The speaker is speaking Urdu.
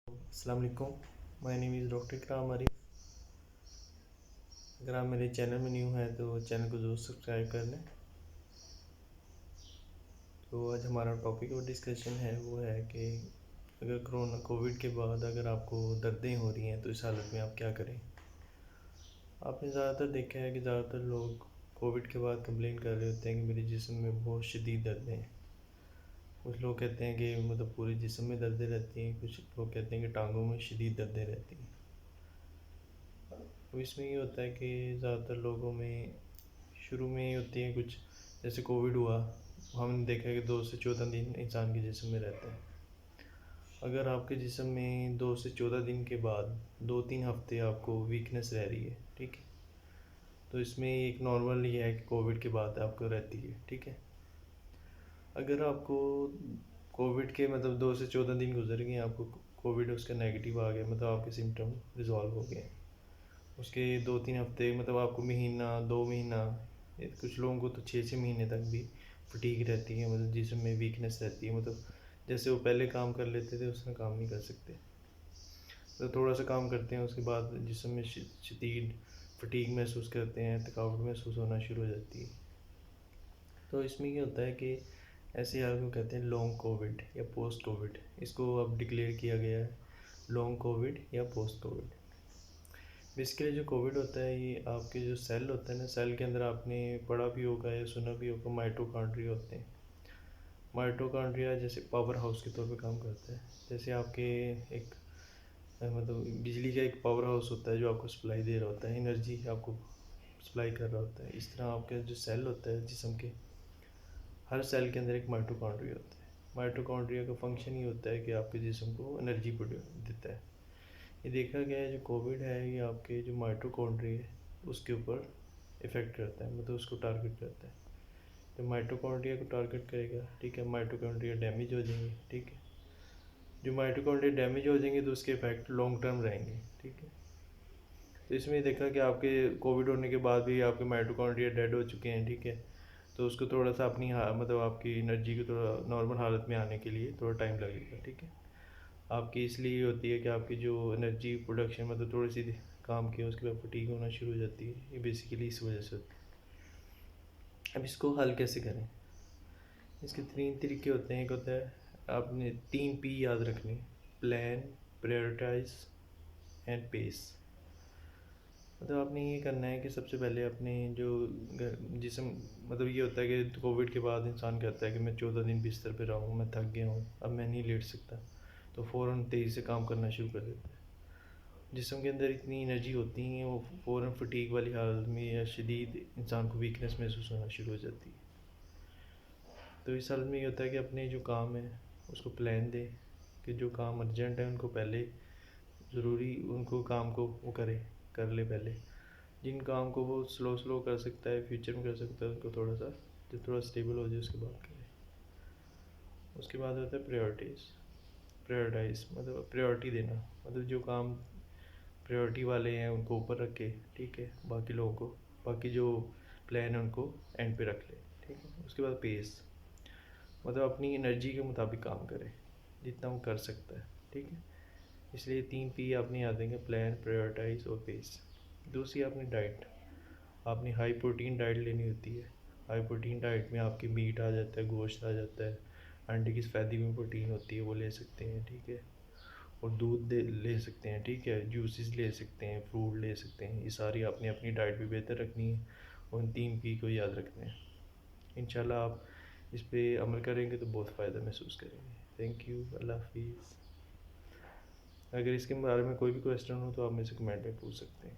السلام علیکم. مائی نیم از ڈاکٹر اکرام عارف. اگر آپ میرے چینل میں نیو ہیں تو چینل کو ضرور سبسکرائب کر لیں. تو آج ہمارا ٹاپک اور ڈسکشن ہے وہ ہے کہ اگر کووڈ کے بعد اگر آپ کو دردیں ہو رہی ہیں تو اس حالت میں آپ کیا کریں. آپ نے زیادہ تر دیکھا ہے کہ زیادہ تر لوگ کووڈ کے بعد کمپلین کر رہے ہوتے ہیں کہ میرے جسم میں بہت شدید دردیں ہیں. کچھ لوگ کہتے ہیں کہ مطلب پورے جسم میں دردیں رہتی ہیں, کچھ لوگ کہتے ہیں کہ ٹانگوں میں شدید دردیں رہتی ہیں. تو اس میں یہ ہوتا ہے کہ زیادہ تر لوگوں میں شروع میں یہ ہوتی ہیں کچھ, جیسے کووڈ ہوا ہم نے دیکھا کہ 2 سے 14 دن انسان کے جسم میں رہتا ہے. اگر آپ کے جسم میں 2 سے 14 دن کے بعد 2-3 ہفتے آپ کو ویکنس رہ رہی ہے, ٹھیک ہے, تو اس میں ایک نارمل یہ ہے کہ کووڈ کے بعد آپ کو رہتی ہے, ٹھیک ہے. اگر آپ کو کووڈ کے مطلب 2 سے 14 دن گزر گئے, آپ کو کووڈ اس کا نیگیٹو آ گیا, مطلب آپ کے سمٹم ریزالو ہو گئے, اس کے 2-3 ہفتے مطلب آپ کو مہینہ 2 مہینہ, کچھ لوگوں کو تو 6 مہینے تک بھی فٹیگ رہتی ہے, مطلب جسم میں ویکنس رہتی ہے, مطلب جیسے وہ پہلے کام کر لیتے تھے اس میں کام نہیں کر سکتے, تو تھوڑا سا کام کرتے ہیں اس کے بعد جسم میں شدید فٹیگ محسوس کرتے ہیں, تھکاوٹ محسوس ہونا شروع ہو جاتی ہے. تو اس میں یہ ہوتا ہے کہ ایسے حالت کو کہتے ہیں لانگ کووڈ یا پوسٹ کووڈ. اس کو اب ڈکلیئر کیا گیا ہے لانگ کووڈ یا پوسٹ کووڈ. بیسیکلی جو کووڈ ہوتا ہے یہ آپ کے جو سیل ہوتا ہے نا, سیل کے اندر آپ نے پڑھا بھی ہوگا یا سنا بھی ہوگا مائٹوکانڈریا ہوتے ہیں. مائٹوکانڈریا جیسے پاور ہاؤس کے طور پہ کام کرتا ہے. جیسے آپ کے ایک مطلب بجلی کا ایک پاور ہاؤس ہوتا ہے جو آپ کو سپلائی دے رہا ہوتا ہے, انرجی آپ کو سپلائی کر رہا ہوتا ہے, اس طرح آپ کا جو سیل ہوتا ہے جسم کے ہر سیل کے اندر ایک مائٹوکانڈریا ہوتا ہے. مائٹوکانڈریا کا فنکشن یہ ہوتا ہے کہ آپ کے جسم کو انرجی دیتا ہے. یہ دیکھا گیا ہے جو کووڈ ہے یہ آپ کے جو مائٹوکانڈریا ہے اس کے اوپر افیکٹ کرتا ہے, مطلب اس کو ٹارگٹ کرتا ہے. تو مائٹوکانڈریا کو ٹارگٹ کرے گا, ٹھیک ہے, مائٹوکانڈریا ڈیمیج ہو جائیں گے, ٹھیک ہے. جو مائٹوکانڈریا ڈیمیج ہو جائیں گے تو اس کے افیکٹ لانگ ٹرم رہیں گے, ٹھیک ہے. تو اس میں دیکھا کہ آپ کے کووڈ ہونے کے بعد بھی آپ کے مائٹوکانڈریا ڈیڈ ہو چکے ہیں, ٹھیک ہے, تو اس کو تھوڑا سا اپنی مطلب آپ کی انرجی کو تھوڑا نارمل حالت میں آنے کے لیے تھوڑا ٹائم لگے گا, ٹھیک ہے. آپ کی اس لیے یہ ہوتی ہے کہ آپ کی جو انرجی پروڈکشن مطلب تھوڑی سی کام کیا اس کے بعد فٹیگ ہونا شروع ہو جاتی ہے. یہ بیسیکلی اس وجہ سے ہوتی ہے. اب اس کو حل کیسے کریں؟ اس کے 3 طریقے ہوتے ہیں. ایک ہوتا ہے آپ نے 3 P یاد رکھنے, پلان, پریورٹائز اینڈ پیس. مطلب آپ نے یہ کرنا ہے کہ سب سے پہلے اپنے جو جسم مطلب یہ ہوتا ہے کہ کووڈ کے بعد انسان کہتا ہے کہ میں 14 دن بستر پہ رہا ہوں, میں تھک گیا ہوں, اب میں نہیں لیٹ سکتا, تو فوراً تیزی سے کام کرنا شروع کر دیتا ہے. جسم کے اندر اتنی انرجی ہوتی ہیں وہ فوراً فٹیگ والی حالت میں یا شدید انسان کو ویکنس محسوس ہونا شروع ہو جاتی ہے. تو اس حالت میں یہ ہوتا ہے کہ اپنے جو کام ہے اس کو پلان دے کہ جو کام ارجنٹ ہے ان کو پہلے ضروری ان کو کام کو وہ کر لے پہلے. جن کام کو وہ سلو کر سکتا ہے, فیوچر میں کر سکتا ہے, ان کو تھوڑا سا جب تھوڑا اسٹیبل ہو جائے اس کے بعد کرے. اس کے بعد ہوتا ہے پریورٹائز مطلب پریورٹی دینا, مطلب جو کام پریورٹی والے ہیں ان کو اوپر رکھے, ٹھیک ہے, باقی لوگوں کو باقی جو پلان ہے ان کو اینڈ پہ رکھ لے, ٹھیک ہے. اس کے بعد پیس مطلب اپنی انرجی کے مطابق کام کرے جتنا وہ کر سکتا ہے, ٹھیک ہے. اس لیے 3 P آپ نے یاد رہیں گے, پلان, پریورٹائز اور پیس. دوسری آپ نے ڈائٹ, آپ نے ہائی پروٹین ڈائٹ لینی ہوتی ہے. ہائی پروٹین ڈائٹ میں آپ کے میٹ آ جاتا ہے, گوشت آ جاتا ہے, انڈے کی سفیدی میں پروٹین ہوتی ہے وہ لے سکتے ہیں, ٹھیک ہے, اور دودھ لے سکتے ہیں, ٹھیک ہے, جوسز لے سکتے ہیں, فروٹ لے سکتے ہیں. یہ ساری آپ نے اپنی ڈائٹ بھی بہتر رکھنی ہے اور ان 3 P کو یاد رکھنا ہے. انشاءاللہ آپ اس پہ عمل کریں گے تو بہت فائدہ محسوس کریں گے. تھینک یو, اللہ حافظ. اگر اس کے بارے میں کوئی بھی کویسچن ہو تو آپ مجھ سے کمنٹ میں پوچھ سکتے ہیں.